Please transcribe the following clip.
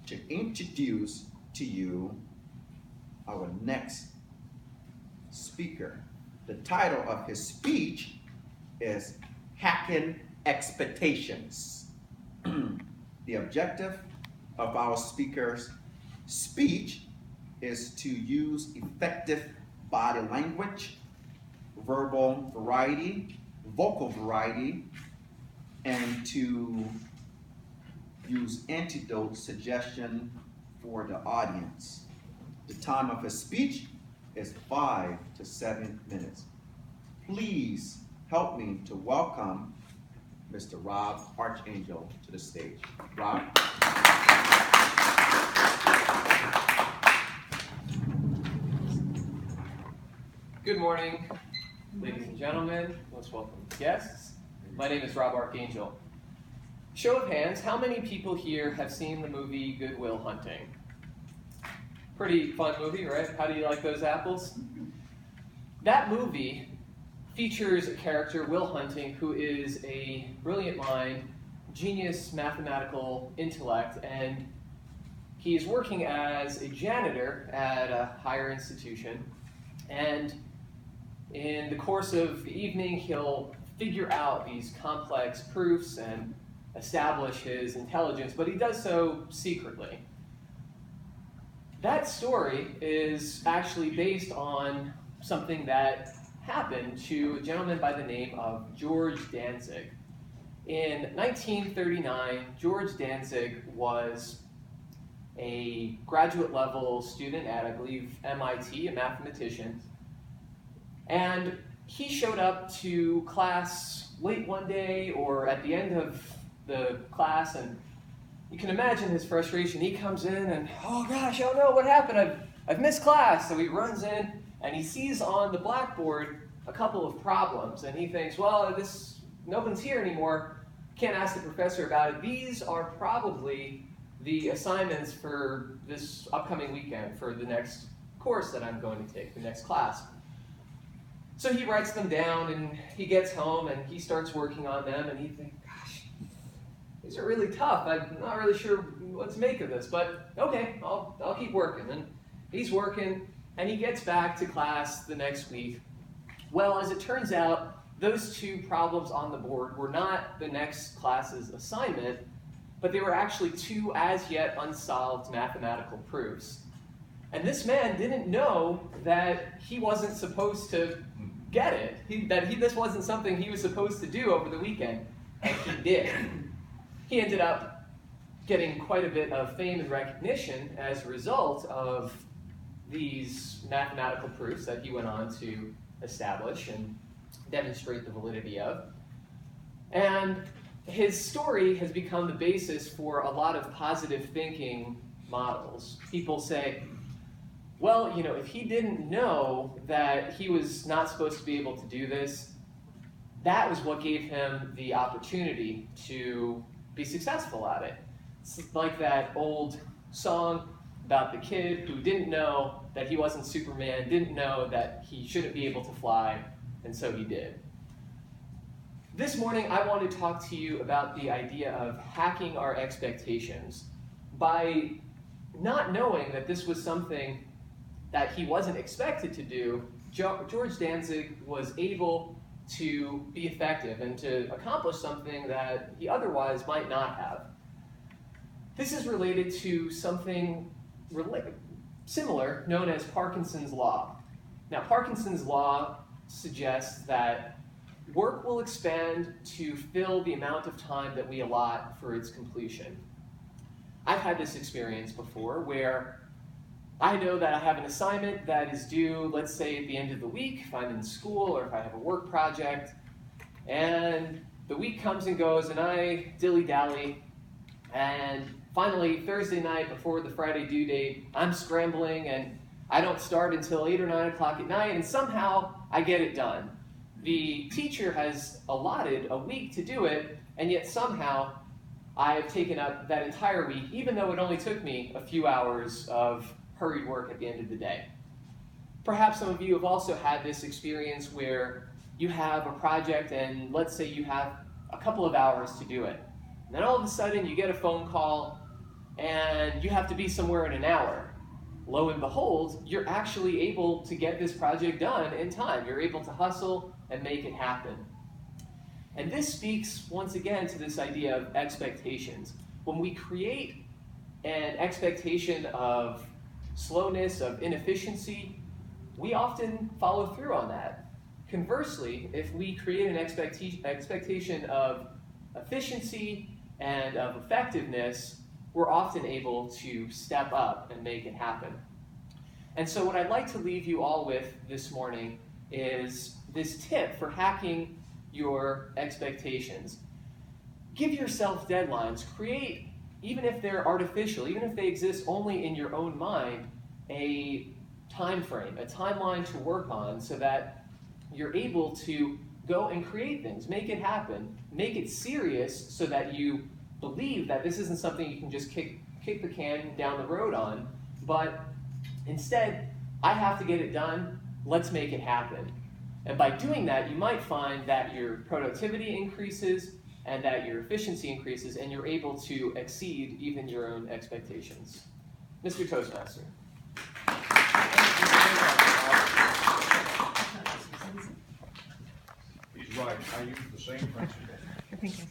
to introduce to you our next speaker. The title of his speech is Hacking Expectations. The objective of our speaker's speech is to use effective body language, verbal variety, vocal variety, and to use antidote suggestion for the audience. The time of his speech is 5 to 7 minutes. Please help me to welcome Mr. Rob Archangel to the stage. Rob? Good morning, ladies and gentlemen, most welcome guests. My name is Rob Archangel. Show of hands, how many people here have seen the movie Good Will Hunting? Pretty fun movie, right? How do you like those apples? That movie features a character, Will Hunting, who is a brilliant mind, genius mathematical intellect, and he is working as a janitor at a higher institution. And in the course of the evening, he'll figure out these complex proofs and establish his intelligence, but he does so secretly. That story is actually based on something that happened to a gentleman by the name of George Dantzig. In 1939, George Dantzig was a graduate level student at, I believe, MIT, a mathematician. And he showed up to class late one day or at the end of the class, and you can imagine his frustration. He comes in and, oh gosh, oh no, what happened? I've missed class. So he runs in and he sees on the blackboard a couple of problems, and he thinks, well, no one's here anymore. Can't ask the professor about it. These are probably the assignments for this upcoming weekend for the next course that I'm going to take, the next class. So he writes them down and he gets home and he starts working on them, and he thinks, gosh, these are really tough. I'm not really sure what to make of this, but okay, I'll keep working. And he's working and he gets back to class the next week. Well, as it turns out, those two problems on the board were not the next class's assignment, but they were actually two as yet unsolved mathematical proofs. And this man didn't know that he wasn't supposed to get it, this wasn't something he was supposed to do over the weekend, and he did. He ended up getting quite a bit of fame and recognition as a result of these mathematical proofs that he went on to establish and demonstrate the validity of. And his story has become the basis for a lot of positive thinking models. People say, well, you know, if he didn't know that he was not supposed to be able to do this, that was what gave him the opportunity to be successful at it. It's like that old song about the kid who didn't know that he wasn't Superman, didn't know that he shouldn't be able to fly, and so he did. This morning, I want to talk to you about the idea of hacking our expectations. By not knowing that this was something that he wasn't expected to do, George Dantzig was able to be effective and to accomplish something that he otherwise might not have. This is related to something similar known as Parkinson's Law. Now, Parkinson's Law suggests that work will expand to fill the amount of time that we allot for its completion. I've had this experience before where I know that I have an assignment that is due, let's say, at the end of the week, if I'm in school or if I have a work project, and the week comes and goes and I dilly-dally, and finally, Thursday night before the Friday due date, I'm scrambling and I don't start until 8 or 9 o'clock at night, and somehow I get it done. The teacher has allotted a week to do it, and yet somehow I've taken up that entire week, even though it only took me a few hours of hurried work at the end of the day. Perhaps some of you have also had this experience where you have a project and let's say you have a couple of hours to do it. And then all of a sudden you get a phone call and you have to be somewhere in an hour. Lo and behold, you're actually able to get this project done in time. You're able to hustle and make it happen. And this speaks once again to this idea of expectations. When we create an expectation of slowness, of inefficiency, we often follow through on that. Conversely, if we create an expectation of efficiency and of effectiveness, we're often able to step up and make it happen. And so what I'd like to leave you all with this morning is this tip for hacking your expectations. Give yourself deadlines. Create, even if they're artificial, even if they exist only in your own mind, a time frame, a timeline to work on so that you're able to go and create things, make it happen, make it serious so that you believe that this isn't something you can just kick the can down the road on, but instead, I have to get it done, let's make it happen. And by doing that, you might find that your productivity increases and that your efficiency increases and you're able to exceed even your own expectations. Mr. Toastmaster. He's right. I use the same principle.